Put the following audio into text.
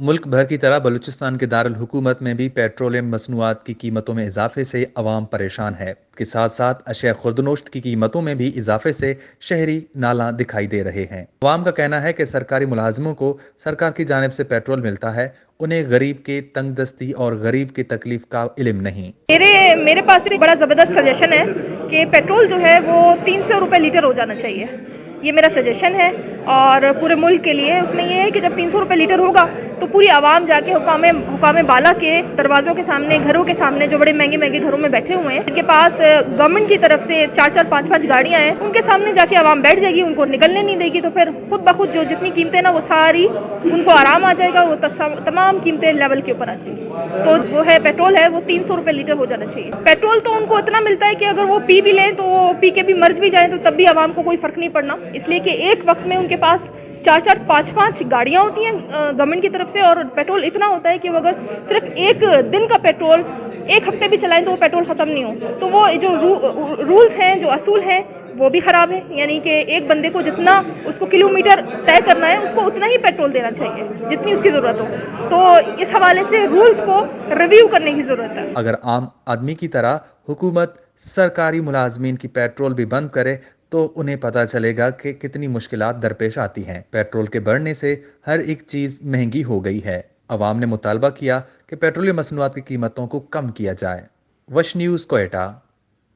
मुल्क भर की तरह बलूचिस्तान के दारुल हुकूमत में भी पेट्रोलियम मसनूआत की कीमतों में इजाफे से अवाम परेशान है। के साथ साथ अशया खुर्दनोश्त की कीमतों में भी इजाफे से शहरी नाला दिखाई दे रहे हैं। अवाम का कहना है कि सरकारी मुलाजमों को सरकार की जानिब से पेट्रोल मिलता है, उन्हें गरीब के तंगदस्ती और गरीब की तकलीफ का इल्म नहीं। मेरे पास एक बड़ा ज़बरदस्त सजेशन है कि पेट्रोल जो है वो 300 रुपये लीटर हो जाना चाहिए। ये मेरा सजेशन है और पूरे मुल्क के लिए। उसमें ये है कि जब 300 रुपये लीटर होगा तो पूरी आवाम जाके हुकाम बाला के दरवाज़ों के सामने, घरों के सामने, जो बड़े महंगे महंगे घरों में बैठे हुए हैं, जिनके पास गवर्नमेंट की तरफ से 4-4, 5-5 गाड़ियाँ हैं, उनके सामने जाके आवाम बैठ जाएगी, उनको निकलने नहीं देगी। तो फिर खुद ब खुद जो जितनी कीमतें ना वो सारी उनको आराम आ जाएगा, वो तमाम कीमतें लेवल के ऊपर आ जाएगी। तो वो है पेट्रोल है वो 300 रुपये लीटर हो जाना चाहिए। पेट्रोल तो उनको इतना मिलता है कि अगर वो पी भी लें तो वो पी के भी मर भी जाएं तो तब भी आवाम को कोई फर्क नहीं पड़ना, इसलिए कि एक वक्त में उनके पास 4-4, 5-5 गाड़ियाँ होती हैं गवर्नमेंट की तरफ से, और पेट्रोल इतना होता है कि वो अगर सिर्फ एक दिन का पेट्रोल एक हफ्ते भी चलाएं तो वो पेट्रोल ख़त्म नहीं हो। तो वो जो रूल्स हैं, जो असूल हैं, वो भी ख़राब है। यानी कि एक बंदे को जितना उसको किलोमीटर तय करना है उसको उतना ही पेट्रोल देना चाहिए जितनी उसकी ज़रूरत हो। तो इस हवाले से रूल्स को रिव्यू करने की ज़रूरत है। अगर आम आदमी की तरह हुकूमत सरकारी मुलाजमीन की पेट्रोल भी बंद करे तो उन्हें पता चलेगा कि कितनी मुश्किलात दरपेश आती हैं। पेट्रोल के बढ़ने से हर एक चीज महंगी हो गई है। अवाम ने मुतालबा किया कि पेट्रोलियम मसनूआत की कीमतों को कम किया जाए। वश न्यूज़, क्वेटा।